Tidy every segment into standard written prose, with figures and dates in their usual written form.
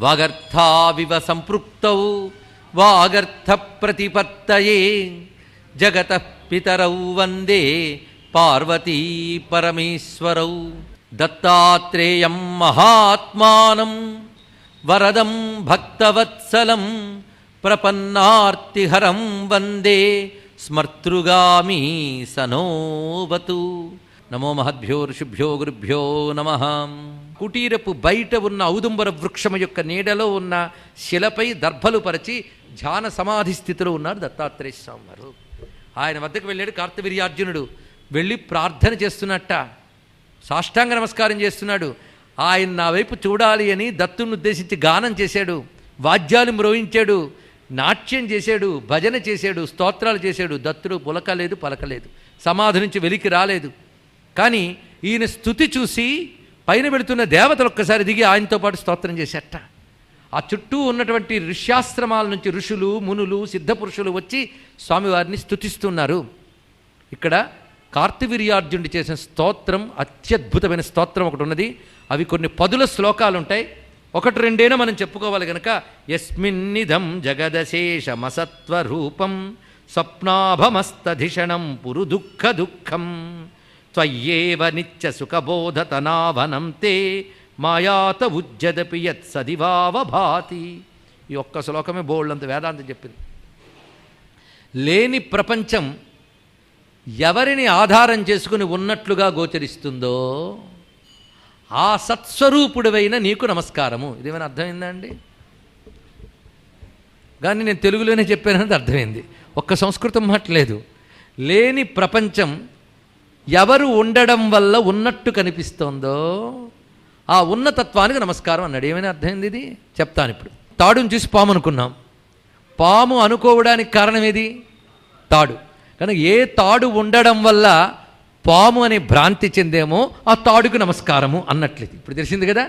వాగర్థావివ సంపృక్తౌ వాగర్థ ప్రతిపత్తయే జగతః పితరౌ వందే పార్వతీ పరమేశ్వరౌ. దత్తాత్రేయం మహాత్మానం వరదం భక్తవత్సలం ప్రపన్నార్తిహరం వందే స్మర్తృగామీ సనోవతు. నమో మహద్భ్యో ఋషిభ్యో గురుభ్యో నమః. కుటీరపు బయట ఉన్న ఔదుంబర వృక్షము యొక్క నీడలో ఉన్న శిలపై దర్భలు పరిచి ధ్యాన సమాధి స్థితిలో ఉన్నారు దత్తాత్రేయ స్వామి వారు. ఆయన వద్దకు వెళ్ళాడు కార్తవీర్యార్జునుడు. వెళ్ళి ప్రార్థన చేస్తున్నట్ట, సాష్టాంగ నమస్కారం చేస్తున్నాడు. ఆయన నా వైపు చూడాలి అని దత్తుని ఉద్దేశించి గానం చేశాడు, వాద్యాలు మ్రోయించాడు, నాట్యం చేశాడు, భజన చేశాడు, స్తోత్రాలు చేశాడు. దత్తుడు పులకలేదు, పలకలేదు, సమాధి నుంచి వెలికి రాలేదు. కానీ ఈయన స్తుతి చూసి పైన వెళుతున్న దేవతలు ఒక్కసారి దిగి ఆయనతో పాటు స్తోత్రం చేసేట. ఆ చుట్టూ ఉన్నటువంటి ఋష్యాశ్రమాల నుంచి ఋషులు, మునులు, సిద్ధపురుషులు వచ్చి స్వామివారిని స్తుతిస్తున్నారు. ఇక్కడ కార్తవీర్యార్జునుడు చేసిన స్తోత్రం, అత్యద్భుతమైన స్తోత్రం ఒకటి ఉన్నది. అవి కొన్ని పదుల శ్లోకాలు ఉంటాయి. ఒకటి రెండైనా మనం చెప్పుకోవాలి కనుక, యస్మిన్నిదం జగదశేషమసత్వరూపం స్వప్నాభమస్తధిషణం పురు దుఃఖ దుఃఖం త్వయ్యేవ నిత్య సుఖబోధతనావనం తే మాయాత ఉజ్జదపి యత్ సదివావభాతి. ఈ ఒక్క శ్లోకమే బోళ్ళంత వేదాంతం చెప్పింది. లేని ప్రపంచం ఎవరిని ఆధారం చేసుకుని ఉన్నట్లుగా గోచరిస్తుందో ఆ సత్స్వరూపుడివైన నీకు నమస్కారము. ఇదేమైనా అర్థమైందా అండి? కానీ నేను తెలుగులోనే చెప్పానది అర్థమైంది, ఒక్క సంస్కృతం మాట్లేదు. లేని ప్రపంచం ఎవరు ఉండడం వల్ల ఉన్నట్టు కనిపిస్తోందో ఆ ఉన్నతత్వానికి నమస్కారం అన్నాడు. ఏమైనా అర్థమైంది? ఇది చెప్తాను ఇప్పుడు. తాడుని చూసి పాము అనుకున్నాం. పాము అనుకోవడానికి కారణం ఏది? తాడు. కనుక ఏ తాడు ఉండడం వల్ల పాము అనే భ్రాంతి చెందేమో ఆ తాడుకు నమస్కారము అన్నట్లేదు. ఇప్పుడు తెలిసింది కదా,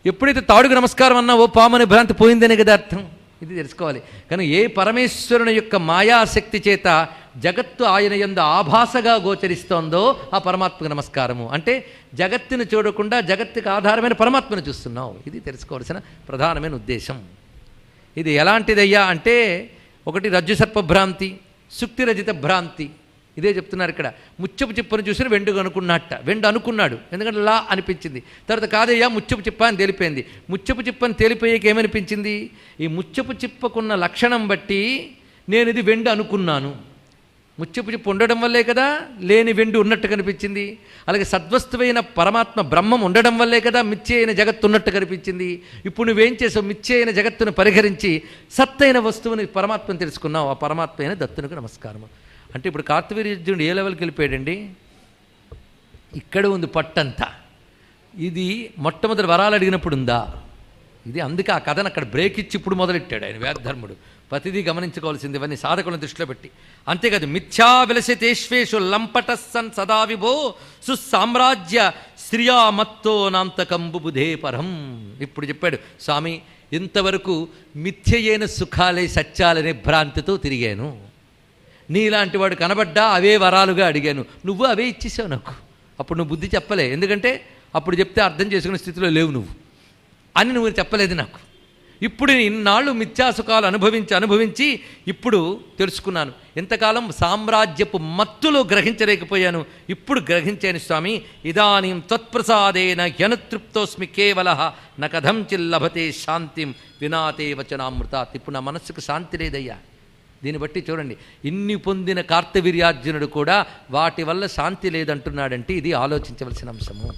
ఎప్పుడైతే తాడుకు నమస్కారం అన్నావో పాము అనే భ్రాంతి పోయిందనే కదా అర్థం. ఇది తెలుసుకోవాలి. కానీ ఏ పరమేశ్వరుని యొక్క మాయాశక్తి చేత జగత్తు ఆయన యందు ఆభాసగా గోచరిస్తోందో ఆ పరమాత్మకు నమస్కారము అంటే జగత్తును చూడకుండా జగత్తుకు ఆధారమైన పరమాత్మను చూస్తున్నావు. ఇది తెలుసుకోవాల్సిన ప్రధానమైన ఉద్దేశం. ఇది ఎలాంటిదయ్యా అంటే, ఒకటి రజ్జుసర్ప భ్రాంతి, సుక్తిరజిత భ్రాంతి. ఇదే చెప్తున్నారు ఇక్కడ. ముచ్చపు చిప్పను చూసిన వెండు అనుకున్నట్ట. వెండు అనుకున్నాడు, ఎందుకంటే లా అనిపించింది. తర్వాత కాదయ్యా ముచ్చపు చిప్ప అని తేలిపోయింది. ముచ్చపు చిప్పని తేలిపోయాక ఏమనిపించింది? ఈ ముచ్చపు చిప్పకున్న లక్షణం బట్టి నేను ఇది వెండు అనుకున్నాను. ముచ్చపు చిప్పు ఉండడం వల్లే కదా లేని వెండి ఉన్నట్టు కనిపించింది. అలాగే సద్వస్తువైన పరమాత్మ బ్రహ్మం ఉండడం వల్లే కదా మిథ్య అయిన జగత్తు ఉన్నట్టు కనిపించింది. ఇప్పుడు నువ్వేం చేసావు? మిథ్య అయిన జగత్తును పరిహరించి సత్తైన వస్తువుని పరమాత్మను తెలుసుకున్నావు. ఆ పరమాత్మ అయిన దత్తునికి నమస్కారం అంటే ఇప్పుడు కార్తవీర్యార్జునుడు ఏ లెవెల్కి వెళ్ళిపోయాడండి? ఇక్కడ ఉంది పట్టంతా. ఇది మొట్టమొదటి వరాలు అడిగినప్పుడు ఉందా? ఇది అందుకే ఆ కథను అక్కడ బ్రేక్ ఇచ్చి ఇప్పుడు మొదలెట్టాడు ఆయన వేదధర్ముడు. ప్రతిదీ గమనించుకోవాల్సింది, ఇవన్నీ సాధకులను దృష్టిలో పెట్టి. అంతేకాదు, మిథ్యా విలసితేష్వేషు లంపటస్సన్ సదా విభో సుసామ్రాజ్య శ్రియా మత్తో నాంతకంబు బుధే పరం. ఇప్పుడు చెప్పాడు స్వామి, ఇంతవరకు మిథ్యయైన సుఖాలే సత్యాలనే భ్రాంతితో తిరిగాను. నీలాంటి వాడు కనబడ్డా అవే వరాలుగా అడిగాను, నువ్వు అవే ఇచ్చేసావు నాకు. అప్పుడు నువ్వు బుద్ధి చెప్పలే, ఎందుకంటే అప్పుడు చెప్తే అర్థం చేసుకునే స్థితిలో లేవు నువ్వు అని నువ్వు చెప్పలేదు నాకు. ఇప్పుడు ఇన్నాళ్ళు మిథ్యాసుఖాలు అనుభవించి ఇప్పుడు తెలుసుకున్నాను. ఎంతకాలం సామ్రాజ్యపు మత్తులో గ్రహించలేకపోయాను, ఇప్పుడు గ్రహించాను స్వామి. ఇదానీం త్వత్ప్రసాదేన హ్యనుతృప్తోస్మి కేవలః న కథం చిల్లభతే శాంతిం వినాతే వచనామృతాత్. ఇప్పుడు నా మనస్సుకు శాంతి లేదయ్యా. దీన్ని బట్టి చూడండి, ఇన్ని పొందిన కార్తవీర్యార్జునుడు కూడా వాటి వల్ల శాంతి లేదంటున్నాడంటే ఇది ఆలోచించవలసిన అంశము.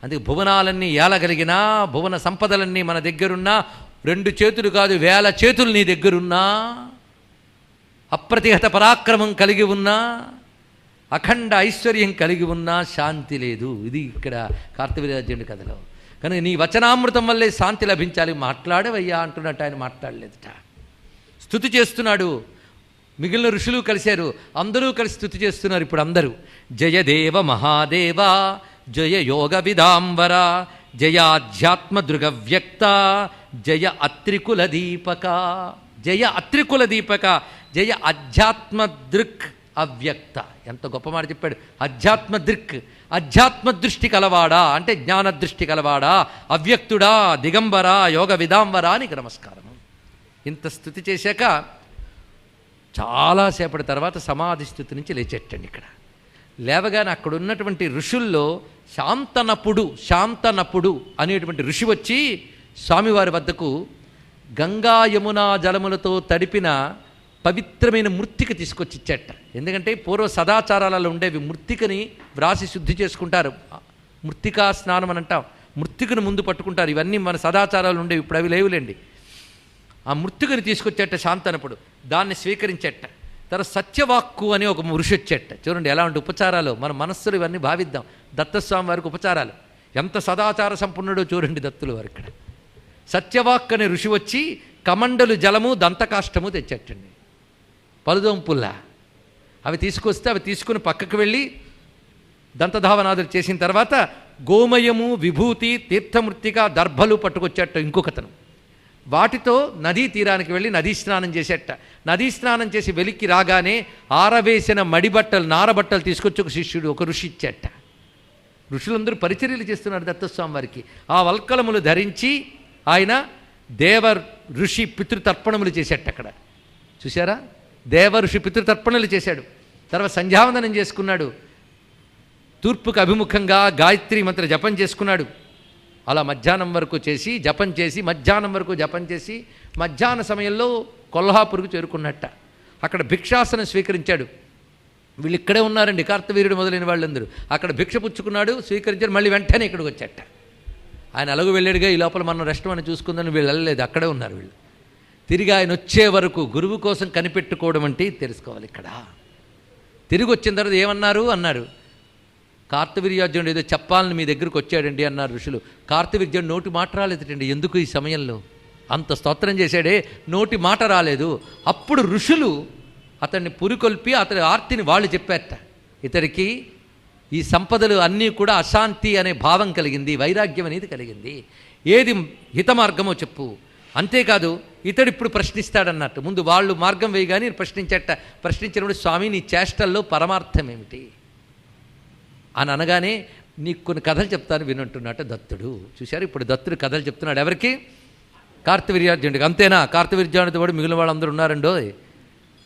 అందుకే భువనాలన్నీ ఏలగలిగినా, భువన సంపదలన్నీ మన దగ్గరున్నా, 2 చేతులు కాదు 1000 చేతులు నీ దగ్గరున్నా, అప్రతిహత పరాక్రమం కలిగి ఉన్నా, అఖండ ఐశ్వర్యం కలిగి ఉన్నా శాంతి లేదు. ఇది ఇక్కడ కార్తవీర్యార్జునుడి కథలో. కానీ నీ వచనామృతం వల్లే శాంతి లభించాలి. మాట్లాడవయ్యా అంటున్నట్టు ఆయన మాట్లాడలేదుట. స్తుతి చేస్తున్నాడు. మిగిలిన ఋషులు కలిశారు, అందరూ కలిసి స్తుతి చేస్తున్నారు. ఇప్పుడు అందరూ జయదేవ మహాదేవ, జయ యోగ విదాంబర, జయాధ్యాత్మ దృగ వ్యక్త, జయ అత్రికుల దీపక. జయ అత్రికుల దీపక, జయ అధ్యాత్మ దృక్ అవ్యక్త. ఎంత గొప్ప మాట చెప్పాడు. అధ్యాత్మ దృక్ అధ్యాత్మ దృష్టి కలవాడా అంటే జ్ఞాన దృష్టి కలవాడా, అవ్యక్తుడా, దిగంబరా, యోగ విదాంబరా నీకు నమస్కారం. ఇంత స్థుతి చేశాక చాలాసేపటి తర్వాత సమాధి స్థితి నుంచి లేచెట్టండి. ఇక్కడ లేవగానే అక్కడ ఉన్నటువంటి ఋషుల్లో శాంతనపుడు అనేటువంటి ఋషి వచ్చి స్వామివారి వద్దకు గంగా యమునా జలములతో తడిపిన పవిత్రమైన మృత్తిక తీసుకొచ్చి ఇచ్చేట. ఎందుకంటే పూర్వ సదాచారాలలో ఉండేవి, మృత్తికని వ్రాసి శుద్ధి చేసుకుంటారు, మృత్తికా స్నానం అని అంటాం, మృత్తికను ముందు పట్టుకుంటారు. ఇవన్నీ మన సదాచారాలు ఉండేవి, ఇప్పుడు అవి లేవులేండి. ఆ మృత్తికని తీసుకొచ్చేట శాంతనపుడు, దాన్ని స్వీకరించేట. తర్వాత సత్యవాక్కు అని ఒక ఋషి వచ్చేట. చూడండి ఎలా ఉంటే ఉపచారాలు, మన మనస్సులు ఇవన్నీ భావిద్దాం. దత్తస్వామి వారికి ఉపచారాలు ఎంత సదాచార సంపన్నుడో చూడండి దత్తులు వారు. ఇక్కడ సత్యవాక్ అనే ఋషి వచ్చి కమండలు జలము దంతకాష్టము తెచ్చేటండి, పలుదొంపుల్లా. అవి తీసుకొస్తే అవి తీసుకుని పక్కకు వెళ్ళి దంతధావనాదులు చేసిన తర్వాత గోమయము, విభూతి, తీర్థమృత్తిక, దర్భలు పట్టుకొచ్చేట ఇంకొకతను. వాటితో నదీ తీరానికి వెళ్ళి నదీ స్నానం చేసేట. నదీ స్నానం చేసి వెలికి రాగానే ఆరవేసిన మడిబట్టలు, నారబట్టలు తీసుకొచ్చి ఒక శిష్యుడు, ఒక ఋషి ఇచ్చేట. ఋషులందరూ పరిచర్యలు చేస్తున్నారు దత్తస్వామి వారికి. ఆ వల్కలములు ధరించి ఆయన దేవ ఋషి పితృతర్పణములు చేసేట. అక్కడ చూసారా, దేవ ఋషి పితృతర్పణలు చేశాడు. తర్వాత సంధ్యావందనం చేసుకున్నాడు, తూర్పుకు అభిముఖంగా గాయత్రి మంత్ర జపం చేసుకున్నాడు. అలా మధ్యాహ్నం వరకు చేసి జపం చేసి మధ్యాహ్నం వరకు జపం చేసి మధ్యాహ్న సమయంలో కొల్హాపూర్కు చేరుకున్నట్ట. అక్కడ భిక్షాసనం స్వీకరించాడు. వీళ్ళు ఇక్కడే ఉన్నారండి, కార్తవీర్యుడు మొదలైన వాళ్ళందరూ. అక్కడ భిక్ష పుచ్చుకున్నాడు, స్వీకరించాడు. మళ్ళీ వెంటనే ఇక్కడికి వచ్చేట. ఆయన అలగు వెళ్ళాడుగా, ఈ లోపల మనం రెస్టం అని చూసుకుందని వీళ్ళు వెళ్ళలేదు, అక్కడే ఉన్నారు వీళ్ళు. తిరిగి ఆయన వచ్చే వరకు గురువు కోసం కనిపెట్టుకోవడం అంటే తెలుసుకోవాలి. ఇక్కడ తిరిగి వచ్చిన తర్వాత ఏమన్నారు అన్నారు, కార్తవీర్యార్జునుడు ఏదో చెప్పాలని మీ దగ్గరికి వచ్చాడండి అన్నారు ఋషులు. కార్తవీర్యార్జునుడు నోటి మాట రాలేదండి. ఎందుకు ఈ సమయంలో అంత స్తోత్రం చేశాడే, నోటి మాట రాలేదు. అప్పుడు ఋషులు అతన్ని పురికొల్పి అతని ఆర్తిని వాళ్ళు చెప్పారట. ఇతడికి ఈ సంపదలు అన్నీ కూడా అశాంతి అనే భావం కలిగింది, వైరాగ్యం అనేది కలిగింది, ఏది హితమార్గమో చెప్పు. అంతేకాదు ఇతడు ఇప్పుడు ప్రశ్నిస్తాడన్నట్టు. ముందు వాళ్ళు మార్గం వేయగానే ప్రశ్నించట. ప్రశ్నించినప్పుడు స్వామి నీ చేష్టల్లో పరమార్థం ఏమిటి అని అనగానే నీకు కొన్ని కథలు చెప్తాను వినంటున్నట్టు దత్తుడు. చూశారు, ఇప్పుడు దత్తుడు కథలు చెప్తున్నాడు. ఎవరికి? కార్తవీర్యార్జునుడికి. అంతేనా? కార్తవీర్యార్జునుడితో పాటు మిగిలిన వాళ్ళందరూ ఉన్నారండో.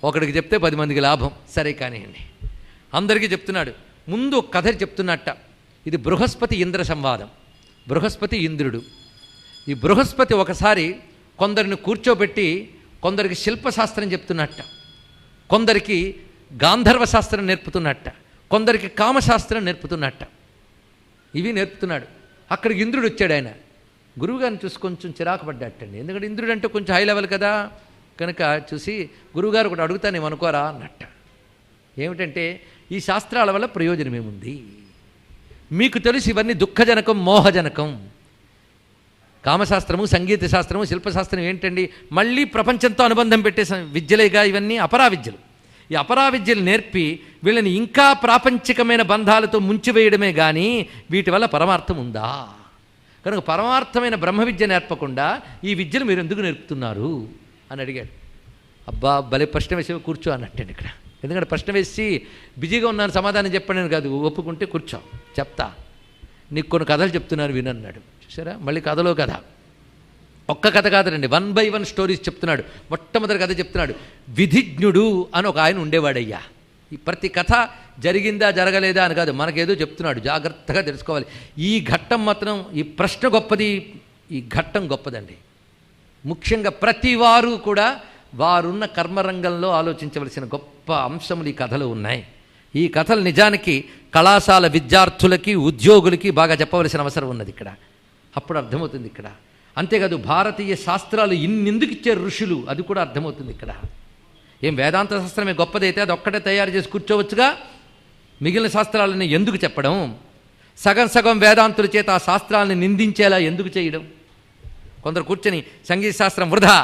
ఒకడికి చెప్తే 10 మందికి లాభం. సరే కానివ్వండి, అందరికీ చెప్తున్నాడు. ముందు ఒక కథ చెప్తున్నట్ట. ఇది బృహస్పతి ఇంద్ర సంవాదం. బృహస్పతి ఇంద్రుడు. ఈ బృహస్పతి ఒకసారి కొందరిని కూర్చోబెట్టి కొందరికి శిల్పశాస్త్రం చెప్తున్నట్ట, కొందరికి గాంధర్వ శాస్త్రం నేర్పుతున్నట్ట, కొందరికి కామశాస్త్రం నేర్పుతున్నట్ట. ఇవి నేర్పుతున్నాడు. అక్కడికి ఇంద్రుడు వచ్చాడు. ఆయన గురువుగారిని చూసి కొంచెం చిరాకు పడ్డట్టండి. ఎందుకంటే ఇంద్రుడు అంటే కొంచెం హై లెవెల్ కదా, కనుక చూసి గురువుగారు ఒకటి అడుగుతాను ఏమనుకోరా అన్నట్ట. ఏమిటంటే ఈ శాస్త్రాల వల్ల ప్రయోజనం ఏముంది? మీకు తెలుసు ఇవన్నీ దుఃఖజనకం, మోహజనకం. కామశాస్త్రము, సంగీత శాస్త్రము, శిల్పశాస్త్రం ఏంటండి? మళ్ళీ ప్రపంచంతో అనుబంధం పెట్టే విద్యలేగా ఇవన్నీ, అపరావిద్యలు. ఈ అపరావిద్యలు నేర్పి వీళ్ళని ఇంకా ప్రాపంచికమైన బంధాలతో ముంచివేయడమే కానీ వీటి వల్ల పరమార్థం ఉందా? కనుక పరమార్థమైన బ్రహ్మ విద్య నేర్పకుండా ఈ విద్యను మీరు ఎందుకు నేర్పుతున్నారు అని అడిగాడు. అబ్బా భలే ప్రశ్న వేసి కూర్చో అన్నట్టండి ఇక్కడ. ఎందుకంటే ప్రశ్న వేసి బిజీగా ఉన్నాను సమాధానం చెప్పండి కాదు, ఒప్పుకుంటే కూర్చో చెప్తా, నీకు కొన్ని కథలు చెప్తున్నారు వినన్నాడు. చూసారా, మళ్ళీ కథలో కథ. ఒక్క కథ కాదండి, 1 by 1 స్టోరీస్ చెప్తున్నాడు. మొట్టమొదటి కథ చెప్తున్నాడు. విధిజ్ఞుడు అని ఒక ఆయన ఉండేవాడయ్యా. ఈ ప్రతి కథ జరిగిందా జరగలేదా అని కాదు, మనకేదో చెప్తున్నాడు, జాగ్రత్తగా తెలుసుకోవాలి. ఈ ఘట్టం మాత్రం, ఈ ప్రశ్న గొప్పది, ఈ ఘట్టం గొప్పదండి. ముఖ్యంగా ప్రతి వారు కూడా వారున్న కర్మరంగంలో ఆలోచించవలసిన గొప్ప అంశములు ఈ కథలు ఉన్నాయి. ఈ కథలు నిజానికి కళాశాల విద్యార్థులకి, ఉద్యోగులకి బాగా చెప్పవలసిన అవసరం ఉన్నది ఇక్కడ. అప్పుడు అర్థమవుతుంది ఇక్కడ. అంతేకాదు భారతీయ శాస్త్రాలు ఇన్నెందుకు ఇచ్చారు ఋషులు, అది కూడా అర్థమవుతుంది ఇక్కడ. ఏం వేదాంత శాస్త్రమే గొప్పదైతే అది ఒక్కటే తయారు చేసి కూర్చోవచ్చుగా, మిగిలిన శాస్త్రాలని ఎందుకు చెప్పడం? సగం సగం వేదాంతుల చేత ఆ శాస్త్రాలను నిందించేలా ఎందుకు చేయడం? కొందరు కూర్చొని సంగీత శాస్త్రం వృధా,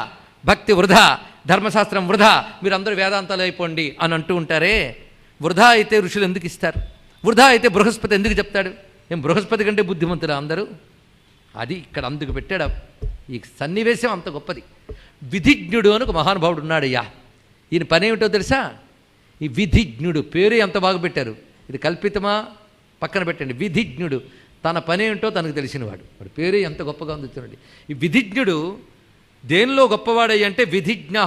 భక్తి వృధా, ధర్మశాస్త్రం వృధా, మీరు అందరూ వేదాంతాలు అయిపోండి అని అంటూ ఉంటారే. వృధా అయితే ఋషులు ఎందుకు ఇస్తారు? వృధా అయితే బృహస్పతి ఎందుకు చెప్తాడు? ఏం బృహస్పతి కంటే బుద్ధిమంతురా అందరూ? అది ఇక్కడ అందుకు పెట్టాడు. ఈ సన్నివేశం అంత గొప్పది. విధిజ్ఞుడు అని ఒక మహానుభావుడు ఉన్నాడయ్యా. ఈయన పని ఏమిటో తెలుసా? ఈ విధిజ్ఞుడు పేరు ఎంత బాగా పెట్టారు. ఇది కల్పితమా పక్కన పెట్టండి. విధిజ్ఞుడు, తన పని ఏంటో తనకు తెలిసినవాడు. వాడి పేరు ఎంత గొప్పగా ఉంది చూడండి. ఈ విధిజ్ఞుడు దేనిలో గొప్పవాడయ్య అంటే విధిజ్ఞ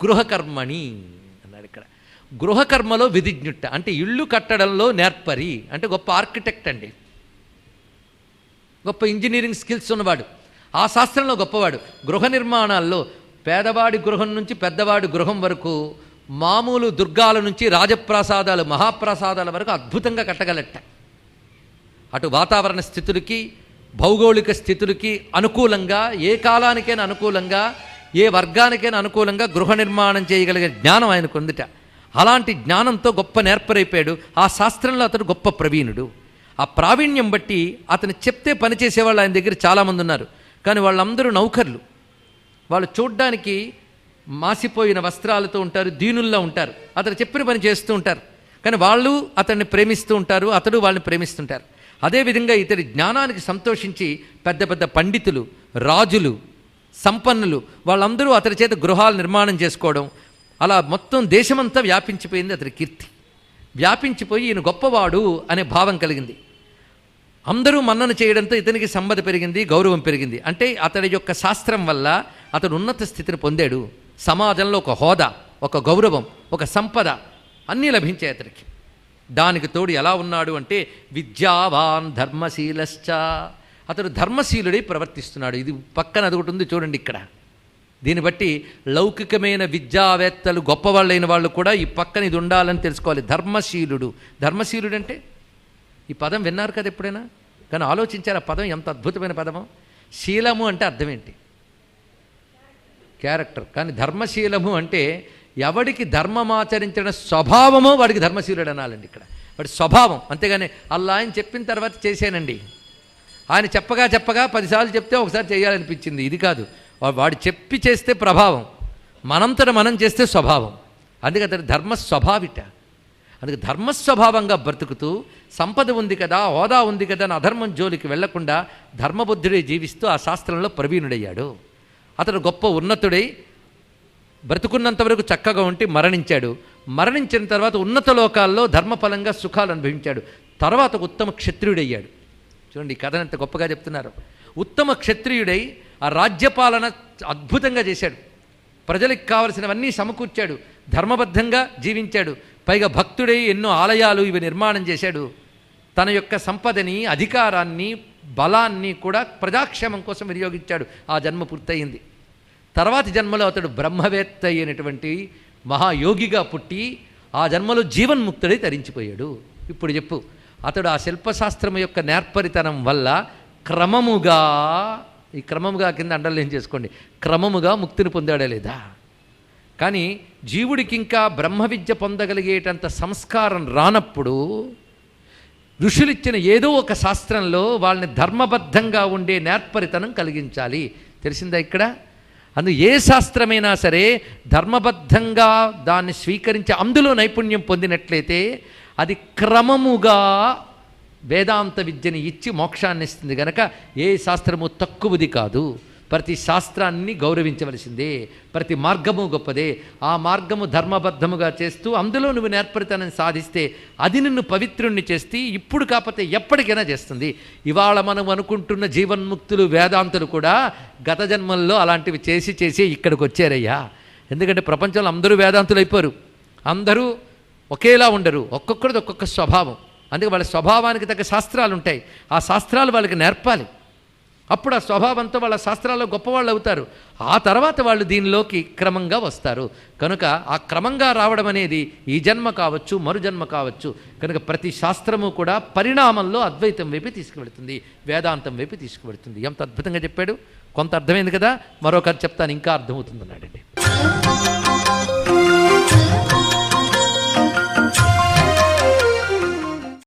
గృహకర్మణి అన్నాడు ఇక్కడ. గృహకర్మలో విధిజ్ఞుట్ట అంటే ఇళ్ళు కట్టడంలో నేర్పరి, అంటే గొప్ప ఆర్కిటెక్ట్ అండి, గొప్ప ఇంజనీరింగ్ స్కిల్స్ ఉన్నవాడు, ఆ శాస్త్రంలో గొప్పవాడు. గృహ నిర్మాణాల్లో పేదవాడి గృహం నుంచి పెద్దవాడి గృహం వరకు, మామూలు దుర్గాల నుంచి రాజప్రాసాదాలు మహాప్రాసాదాల వరకు అద్భుతంగా కట్టగలట. అటు వాతావరణ స్థితులకి భౌగోళిక స్థితులకి అనుకూలంగా, ఏ కాలానికైనా అనుకూలంగా, ఏ వర్గానికైనా అనుకూలంగా గృహ నిర్మాణం చేయగలిగే జ్ఞానం ఆయనకు ఉందిట. అలాంటి జ్ఞానంతో గొప్ప నేర్పరైపోయాడు. ఆ శాస్త్రంలో అతడు గొప్ప ప్రవీణుడు. ఆ ప్రావీణ్యం బట్టి అతను చెప్తే పనిచేసేవాళ్ళు ఆయన దగ్గర చాలామంది ఉన్నారు. కానీ వాళ్ళందరూ నౌకర్లు. వాళ్ళు చూడ్డానికి మాసిపోయిన వస్త్రాలతో ఉంటారు, దీనుల్లో ఉంటారు, అతను చెప్పిన పని చేస్తూ ఉంటారు. కానీ వాళ్ళు అతన్ని ప్రేమిస్తూ ఉంటారు, అతడు వాళ్ళని ప్రేమిస్తుంటారు. అదేవిధంగా ఇతడి జ్ఞానానికి సంతోషించి పెద్ద పెద్ద పండితులు, రాజులు, సంపన్నులు వాళ్ళందరూ అతడి చేత గృహాలు నిర్మాణం చేసుకోవడం, అలా మొత్తం దేశమంతా వ్యాపించిపోయింది అతడి కీర్తి. వ్యాపించిపోయి ఈయన గొప్పవాడు అనే భావం కలిగింది. అందరూ మన్నన చేయడంతో ఇతనికి సంపద పెరిగింది, గౌరవం పెరిగింది. అంటే అతడి యొక్క శాస్త్రం వల్ల అతడు ఉన్నత స్థితిని పొందాడు. సమాజంలో ఒక హోదా, ఒక గౌరవం, ఒక సంపద అన్నీ లభించాయి అతడికి. దానికి తోడు ఎలా ఉన్నాడు అంటే విద్యావాన్ ధర్మశీలశ్చ, అతడు ధర్మశీలుడై ప్రవర్తిస్తున్నాడు. ఇది పక్కన అదొకటి ఉంది చూడండి ఇక్కడ. దీన్ని బట్టి లౌకికమైన విద్యావేత్తలు గొప్పవాళ్ళైన వాళ్ళు కూడా ఈ పక్కన ఇది ఉండాలని తెలుసుకోవాలి. ధర్మశీలుడు. ధర్మశీలుడు అంటే ఈ పదం విన్నారు కదా ఎప్పుడైనా? కానీ ఆలోచించారు ఆ పదం ఎంత అద్భుతమైన పదమో. శీలము అంటే అర్థం ఏంటి? క్యారెక్టర్. కానీ ధర్మశీలము అంటే ఎవడికి ధర్మమాచరించిన స్వభావమో వాడికి ధర్మశీలుడు అనాలండి ఇక్కడ. వాడి స్వభావం. అంతేగాని అల్లా ఆయన చెప్పిన తర్వాత చేశానండి, ఆయన చెప్పగా 10 సార్లు చెప్తే ఒకసారి చేయాలనిపించింది, ఇది కాదు. వాడు చెప్పి చేస్తే ప్రభావం, మనంతట మనం చేస్తే స్వభావం. అందుకే అతని ధర్మస్వభావిట. అందుకే ధర్మస్వభావంగా బ్రతుకుతూ సంపద ఉంది కదా, హోదా ఉంది కదా అని అధర్మం జోలికి వెళ్లకుండా ధర్మబుద్ధుడే జీవిస్తూ ఆ శాస్త్రంలో ప్రవీణుడయ్యాడు. అతడు గొప్ప ఉన్నతుడై బ్రతుకున్నంత వరకు చక్కగా ఉండి మరణించాడు. మరణించిన తర్వాత ఉన్నత లోకాల్లో ధర్మఫలంగా సుఖాలు అనుభవించాడు. తర్వాత ఉత్తమ క్షత్రియుడయ్యాడు. చూడండి ఈ కథను ఎంత గొప్పగా చెప్తున్నారు. ఉత్తమ క్షత్రియుడై ఆ రాజ్యపాలన అద్భుతంగా చేశాడు. ప్రజలకు కావలసినవన్నీ సమకూర్చాడు, ధర్మబద్ధంగా జీవించాడు. పైగా భక్తుడై ఎన్నో ఆలయాలు ఇవి నిర్మాణం చేశాడు. తన యొక్క సంపదని, అధికారాన్ని, బలాన్ని కూడా ప్రజాక్షేమం కోసం వినియోగించాడు. ఆ జన్మ పూర్తయింది. తర్వాతి జన్మలో అతడు బ్రహ్మవేత్త అయినటువంటి మహాయోగిగా పుట్టి ఆ జన్మలో జీవన్ముక్తుడై తరించిపోయాడు. ఇప్పుడు చెప్పు, అతడు ఆ శిల్పశాస్త్రం యొక్క నేర్పరితనం వల్ల క్రమముగా, ఈ క్రమముగా కింద అండర్లైన్ చేసుకోండి, క్రమముగా ముక్తిని పొందాడా లేదా? కానీ జీవుడికి ఇంకా బ్రహ్మ విద్య పొందగలిగేటంత సంస్కారం రానప్పుడు ఋషులిచ్చిన ఏదో ఒక శాస్త్రంలో వాళ్ళని ధర్మబద్ధంగా ఉండే నేర్పరితనం కలిగించాలి. తెలిసిందా ఇక్కడ? ఏ శాస్త్రమైనా సరే ధర్మబద్ధంగా దాన్ని స్వీకరించి అందులో నైపుణ్యం పొందినట్లయితే అది క్రమముగా వేదాంత విద్యని ఇచ్చి మోక్షాన్ని ఇస్తుంది. గనక ఏ శాస్త్రము తక్కువది కాదు. ప్రతి శాస్త్రాన్ని గౌరవించవలసిందే. ప్రతి మార్గము గొప్పదే. ఆ మార్గము ధర్మబద్ధముగా చేస్తూ అందులో నువ్వు నేర్పరితనం సాధిస్తే అది నిన్ను పవిత్రుణ్ణి చేస్తే ఇప్పుడు కాకపోతే ఎప్పటికైనా చేస్తుంది. ఇవాళ మనం అనుకుంటున్న జీవన్ముక్తులు వేదాంతులు కూడా గత జన్మల్లో అలాంటివి చేసి చేసి ఇక్కడికి వచ్చారయ్యా. ఎందుకంటే ప్రపంచంలో అందరూ వేదాంతులు అయిపోరు, అందరూ ఒకేలా ఉండరు, ఒక్కొక్కరిది ఒక్కొక్క స్వభావం. అందుకే వాళ్ళ స్వభావానికి తగ్గ శాస్త్రాలు ఉంటాయి. ఆ శాస్త్రాలు వాళ్ళకి నేర్పాలి. అప్పుడు ఆ స్వభావంతో వాళ్ళ శాస్త్రాల్లో గొప్పవాళ్ళు అవుతారు. ఆ తర్వాత వాళ్ళు దీనిలోకి క్రమంగా వస్తారు. కనుక ఆ క్రమంగా రావడం అనేది ఈ జన్మ కావచ్చు, మరు జన్మ కావచ్చు. కనుక ప్రతి శాస్త్రము కూడా పరిణామంలో అద్వైతం వైపు తీసుకువెళుతుంది, వేదాంతం వైపు తీసుకువెళుతుంది. ఎంత అద్భుతంగా చెప్పాడు. కొంత అర్థమైంది కదా, మరొకరు చెప్తాను ఇంకా అర్థమవుతుంది అన్నాడండి.